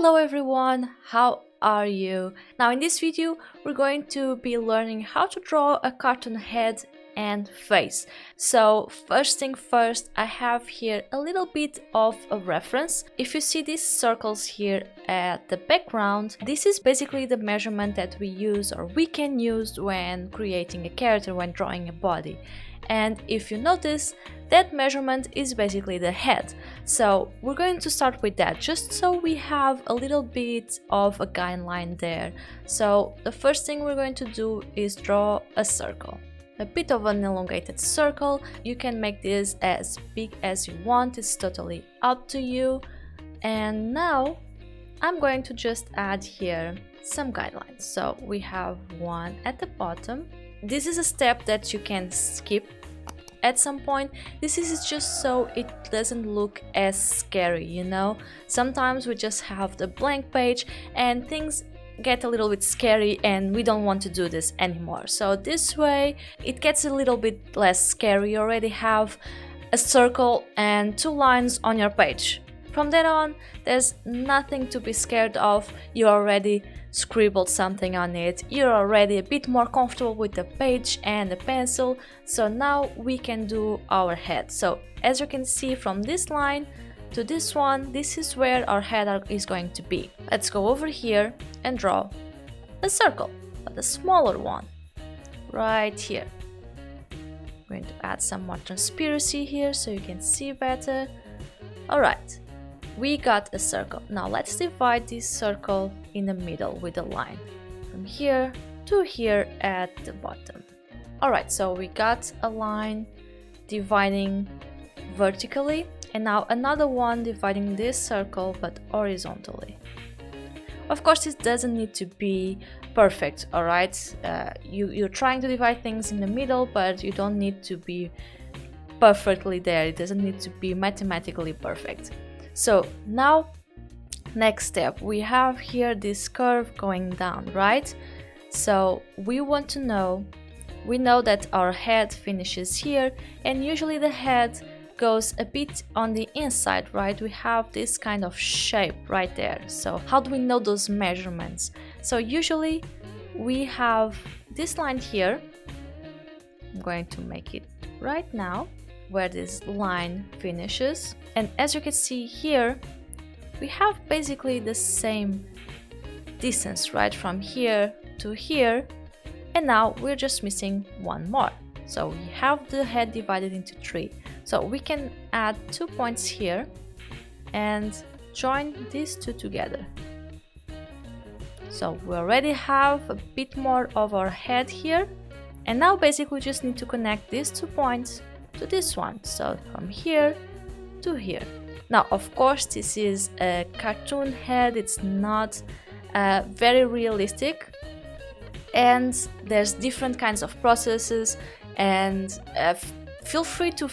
Hello everyone, how are you? Now in this video we're going to be learning how to draw a cartoon head and face. So first thing first, I have here a little bit of a reference. If you see these circles here at the background, this is basically the measurement that we use or we can use when creating a character, when drawing a body. And if you notice, that measurement is basically the head. So we're going to start with that, just so we have a little bit of a guideline there. So the first thing we're going to do is draw a circle. A bit of an elongated circle. You can make this as big as you want, it's totally up to you. And now I'm going to just add here some guidelines. So we have one at the bottom. This is a step that you can skip at some point. This is just so it doesn't look as scary, you know? Sometimes we just have the blank page and things get a little bit scary and we don't want to do this anymore. So this way it gets a little bit less scary. You already have a circle and two lines on your page. From then on, there's nothing to be scared of. You already scribbled something on it. You're already a bit more comfortable with the page and the pencil. So now we can do our head. So as you can see from this line to this one, this is where our head is going to be. Let's go over here and draw a circle, but a smaller one, right here. I'm going to add some more transparency here so you can see better. Alright. We got a circle. Now let's divide this circle in the middle with a line from here to here at the bottom. Alright, so we got a line dividing vertically and now another one dividing this circle but horizontally. Of course, it doesn't need to be perfect, alright? You're trying to divide things in the middle, but you don't need to be perfectly there. It doesn't need to be mathematically perfect. So now, next step, we have here this curve going down, right? So we want to know, we know that our head finishes here and usually the head goes a bit on the inside, right? We have this kind of shape right there. So how do we know those measurements? So usually we have this line here. I'm going to make it right now, where this line finishes. And as you can see here, we have basically the same distance, right, from here to here. And now we're just missing one more. So we have the head divided into three. So we can add 2 points here and join these two together. So we already have a bit more of our head here. And now basically we just need to connect these 2 points to this one. So from here to here. Now, of course, this is a cartoon head. It's not very realistic. And there's different kinds of processes and feel free to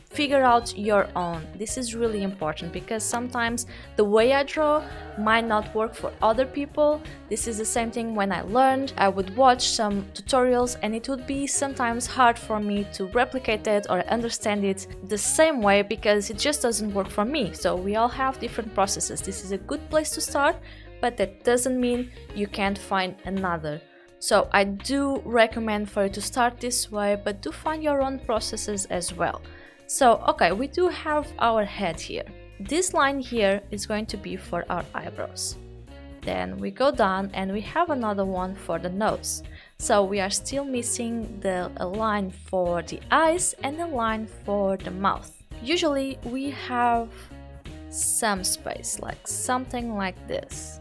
figure out your own. This is really important because sometimes the way I draw might not work for other people. This is the same thing when I learned. I would watch some tutorials and it would be sometimes hard for me to replicate it or understand it the same way because it just doesn't work for me. So we all have different processes. This is a good place to start, but that doesn't mean you can't find another. So I do recommend for you to start this way, but do find your own processes as well. So, okay, we do have our head here. This line here is going to be for our eyebrows. Then we go down and we have another one for the nose. So we are still missing a line for the eyes and a line for the mouth. Usually we have some space, like something like this.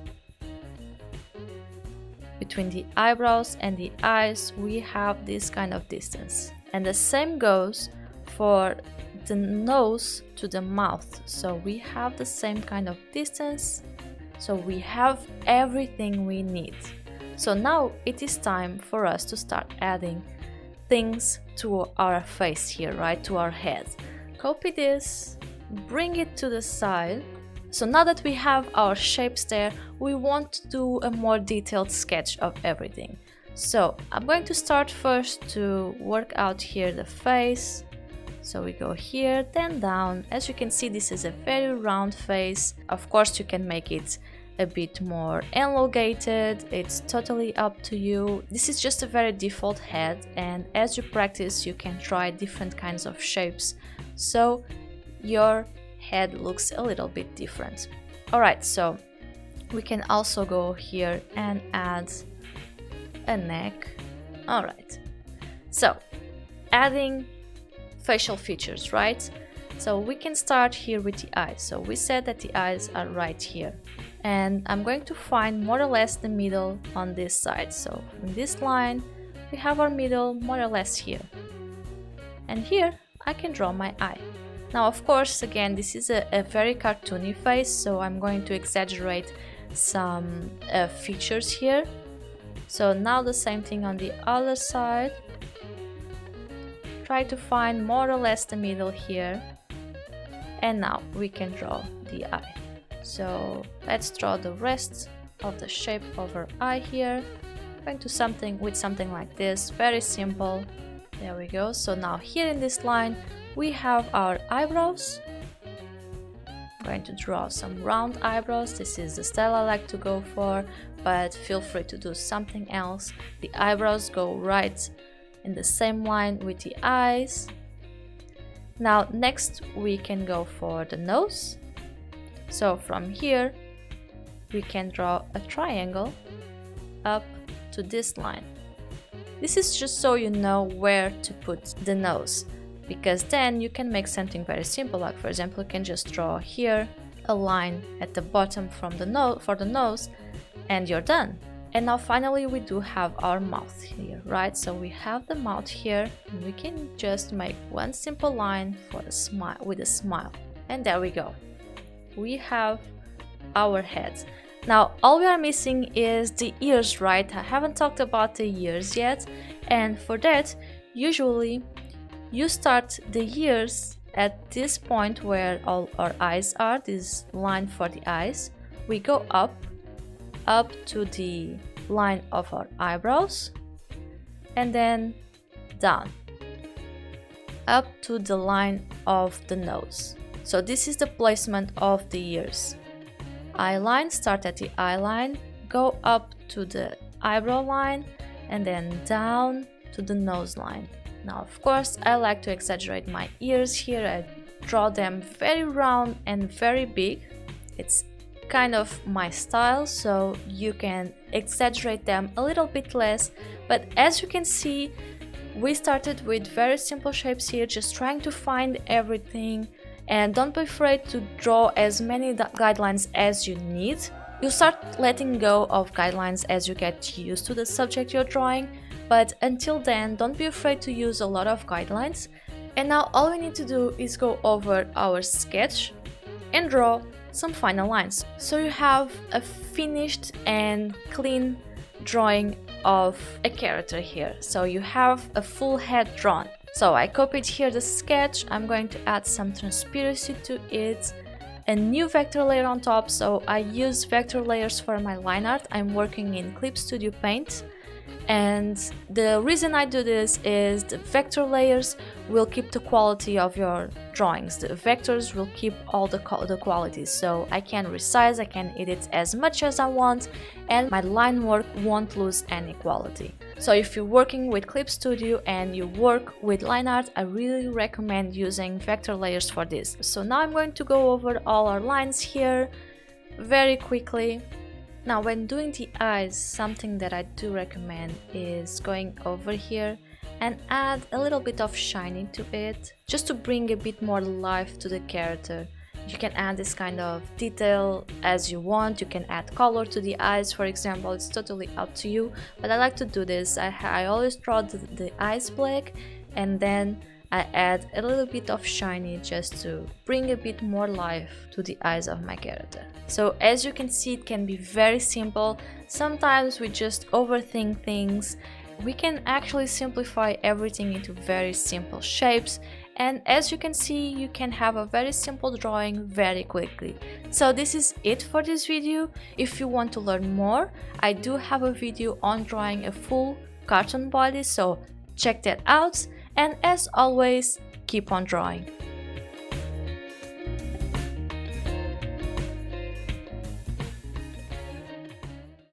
Between the eyebrows and the eyes, we have this kind of distance. And the same goes for the nose to the mouth. So we have the same kind of distance. So we have everything we need. So now it is time for us to start adding things to our face here, right? To our head. Copy this, bring it to the side. So now that we have our shapes there, we want to do a more detailed sketch of everything. So I'm going to start first to work out here the face. So we go here, then down. As you can see, this is a very round face. Of course, you can make it a bit more elongated. It's totally up to you. This is just a very default head, and as you practice you can try different kinds of shapes so your head looks a little bit different. Alright, so we can also go here and add a neck. Alright, so adding facial features, right? So we can start here with the eyes. So we said that the eyes are right here, and I'm going to find more or less the middle on this side. So in this line we have our middle more or less here, and here I can draw my eye. Now of course, again, this is a very cartoony face, so I'm going to exaggerate some features here. So now the same thing on the other side. Try to find more or less the middle here, and now we can draw the eye. So let's draw the rest of the shape of our eye here. Going to something like this, very simple. There we go. So now here in this line we have our eyebrows. I'm going to draw some round eyebrows. This is the style I like to go for, but feel free to do something else. The eyebrows go right in the same line with the eyes. Now next we can go for the nose. So from here we can draw a triangle up to this line. This is just so you know where to put the nose, because then you can make something very simple, like for example you can just draw here a line at the bottom from the nose for the nose, and you're done. And now finally we do have our mouth here, right? So we have the mouth here, and we can just make one simple line for a smile, with a smile, and there we go. We have our head. Now all we are missing is the ears, right? I haven't talked about the ears yet, and for that usually you start the ears at this point where all our eyes are, this line for the eyes. We go up to the line of our eyebrows, and then down up to the line of the nose. So this is the placement of the ears. Eye line, start at the eye line, go up to the eyebrow line, and then down to the nose line. Now of course I like to exaggerate my ears here. I draw them very round and very big. It's kind of my style, so you can exaggerate them a little bit less, but as you can see we started with very simple shapes here, just trying to find everything. And don't be afraid to draw as many guidelines as you need. You start letting go of guidelines as you get used to the subject you're drawing, but until then don't be afraid to use a lot of guidelines. And now all we need to do is go over our sketch and draw some final lines. So you have a finished and clean drawing of a character here. So you have a full head drawn. So I copied here the sketch. I'm going to add some transparency to it, a new vector layer on top. So I use vector layers for my line art. I'm working in Clip Studio Paint, and the reason I do this is the vector layers will keep the quality of your drawings. The vectors will keep all the qualities, so I can resize, I can edit as much as I want, and my line work won't lose any quality. So if you're working with Clip Studio and you work with line art, I really recommend using vector layers for this. So now I'm going to go over all our lines here very quickly. Now when doing the eyes, something that I do recommend is going over here and add a little bit of shiny to it, just to bring a bit more life to the character. You can add this kind of detail as you want. You can add color to the eyes, for example. It's totally up to you, but I like to do this. I always draw the eyes black, and then I add a little bit of shiny just to bring a bit more life to the eyes of my character. So as you can see, it can be very simple. Sometimes we just overthink things. We can actually simplify everything into very simple shapes, and as you can see, you can have a very simple drawing very quickly. So this is it for this video. If you want to learn more, I do have a video on drawing a full cartoon body, so check that out. And as always, keep on drawing.